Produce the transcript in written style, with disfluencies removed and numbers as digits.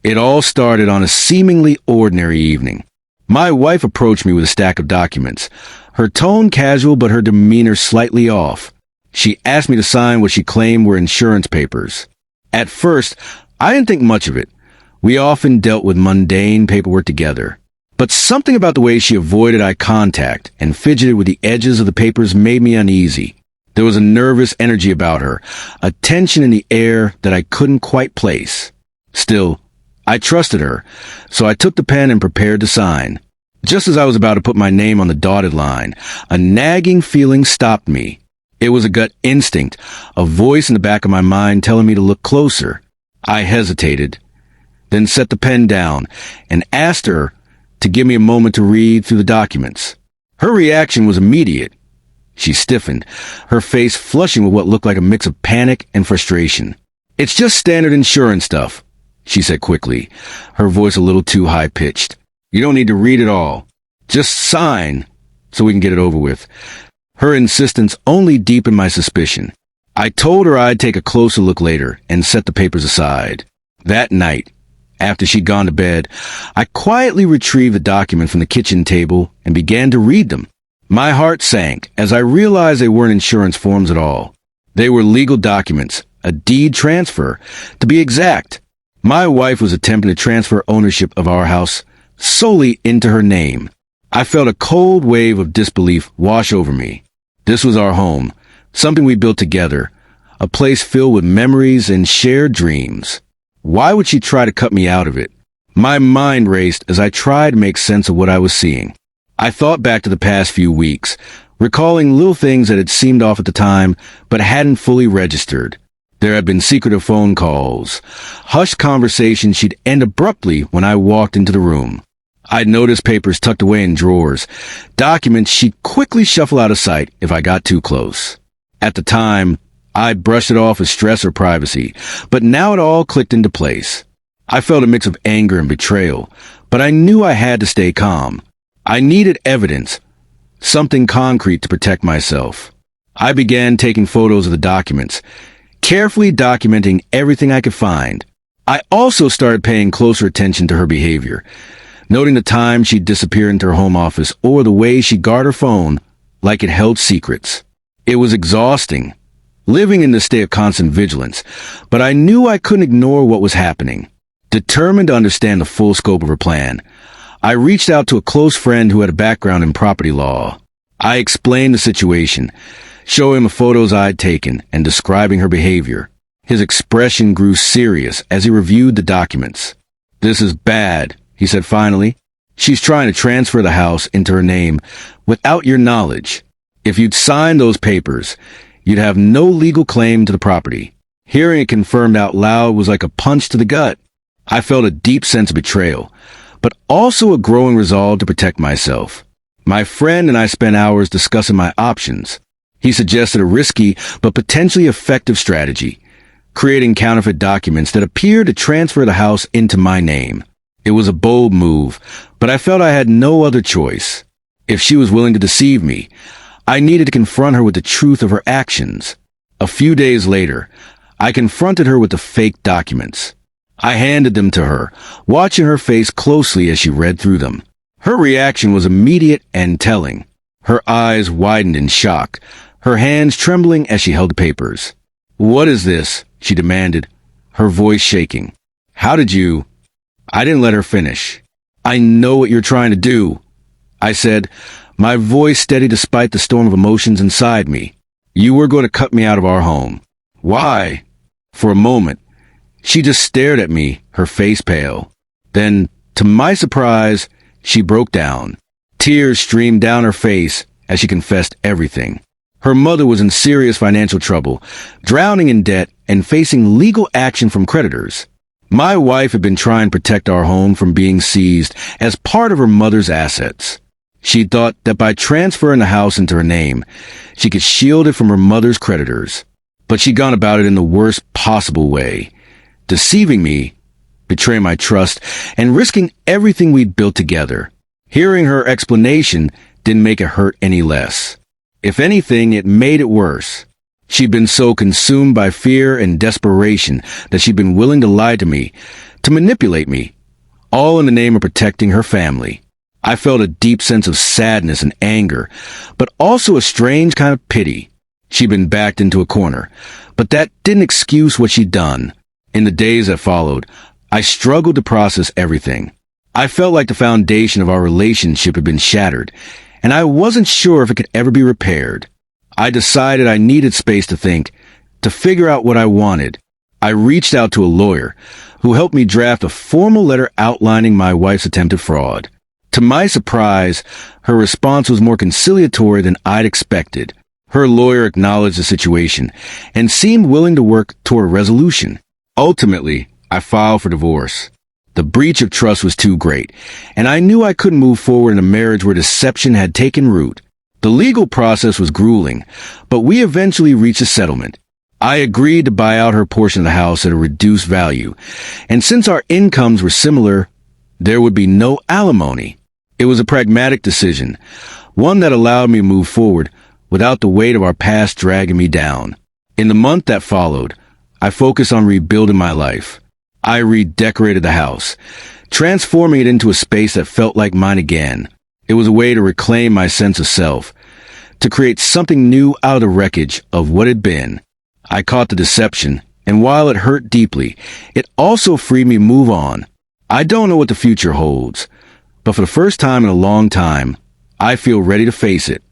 It all started on a seemingly ordinary evening. My wife approached me with a stack of documents, her tone casual but her demeanor slightly off. She asked me to sign what she claimed were insurance papers. At first, I didn't think much of it. We often dealt with mundane paperwork together. But something about the way she avoided eye contact and fidgeted with the edges of the papers made me uneasy. There was a nervous energy about her, a tension in the air that I couldn't quite place. Still, I trusted her, so I took the pen and prepared to sign. Just as I was about to put my name on the dotted line, a nagging feeling stopped me. It was a gut instinct, a voice in the back of my mind telling me to look closer. I hesitated, then set the pen down and asked her to give me a moment to read through the documents. Her reaction was immediate. She stiffened, her face flushing with what looked like a mix of panic and frustration. "It's just standard insurance stuff," she said quickly, her voice a little too high-pitched. "You don't need to read it all. Just sign so we can get it over with." Her insistence only deepened my suspicion. I told her I'd take a closer look later and set the papers aside. That night, after she'd gone to bed, I quietly retrieved the document from the kitchen table and began to read them. My heart sank as I realized they weren't insurance forms at all. They were legal documents, a deed transfer, to be exact. My wife was attempting to transfer ownership of our house solely into her name. I felt a cold wave of disbelief wash over me. This was our home, something we built together, a place filled with memories and shared dreams. Why would she try to cut me out of it? My mind raced as I tried to make sense of what I was seeing. I thought back to the past few weeks, recalling little things that had seemed off at the time but hadn't fully registered. There had been secretive phone calls, hushed conversations she'd end abruptly when I walked into the room. I'd noticed papers tucked away in drawers, documents she'd quickly shuffle out of sight if I got too close. At the time, I brushed it off as stress or privacy, but now it all clicked into place. I felt a mix of anger and betrayal, but I knew I had to stay calm. I needed evidence, something concrete to protect myself. I began taking photos of the documents, carefully documenting everything I could find. I also started paying closer attention to her behavior, noting the time she'd disappear into her home office or the way she'd guard her phone like it held secrets. It was exhausting, living in this state of constant vigilance, but I knew I couldn't ignore what was happening. Determined to understand the full scope of her plan, I reached out to a close friend who had a background in property law. I explained the situation, showing him the photos I'd taken and describing her behavior. His expression grew serious as he reviewed the documents. "This is bad," he said finally. "She's trying to transfer the house into her name without your knowledge. If you'd signed those papers, you'd have no legal claim to the property." Hearing it confirmed out loud was like a punch to the gut. I felt a deep sense of betrayal, but also a growing resolve to protect myself. My friend and I spent hours discussing my options. He suggested a risky but potentially effective strategy, creating counterfeit documents that appeared to transfer the house into my name. It was a bold move, but I felt I had no other choice. If she was willing to deceive me, I needed to confront her with the truth of her actions. A few days later, I confronted her with the fake documents. I handed them to her, watching her face closely as she read through them. Her reaction was immediate and telling. Her eyes widened in shock, her hands trembling as she held the papers. "What is this?" she demanded, her voice shaking. "How did you—" I didn't let her finish. "I know what you're trying to do," I said, my voice steady despite the storm of emotions inside me. "You were going to cut me out of our home." "Why?" For a moment, she just stared at me, her face pale. Then, to my surprise, she broke down. Tears streamed down her face as she confessed everything. Her mother was in serious financial trouble, drowning in debt and facing legal action from creditors. My wife had been trying to protect our home from being seized as part of her mother's assets. She thought that by transferring the house into her name, she could shield it from her mother's creditors. But she'd gone about it in the worst possible way, deceiving me, betraying my trust, and risking everything we'd built together. Hearing her explanation didn't make it hurt any less. If anything, it made it worse. She'd been so consumed by fear and desperation that she'd been willing to lie to me, to manipulate me, all in the name of protecting her family. I felt a deep sense of sadness and anger, but also a strange kind of pity. She'd been backed into a corner, but that didn't excuse what she'd done. In the days that followed, I struggled to process everything. I felt like the foundation of our relationship had been shattered, and I wasn't sure if it could ever be repaired. I decided I needed space to think, to figure out what I wanted. I reached out to a lawyer who helped me draft a formal letter outlining my wife's attempted fraud. To my surprise, her response was more conciliatory than I'd expected. Her lawyer acknowledged the situation and seemed willing to work toward a resolution. Ultimately, I filed for divorce. The breach of trust was too great, and I knew I couldn't move forward in a marriage where deception had taken root. The legal process was grueling, but we eventually reached a settlement. I agreed to buy out her portion of the house at a reduced value, and since our incomes were similar, there would be no alimony. It was a pragmatic decision, one that allowed me to move forward without the weight of our past dragging me down. In the month that followed, I focused on rebuilding my life. I redecorated the house, transforming it into a space that felt like mine again. It was a way to reclaim my sense of self, to create something new out of the wreckage of what had been. I caught the deception, and while it hurt deeply, it also freed me to move on. I don't know what the future holds, but for the first time in a long time, I feel ready to face it.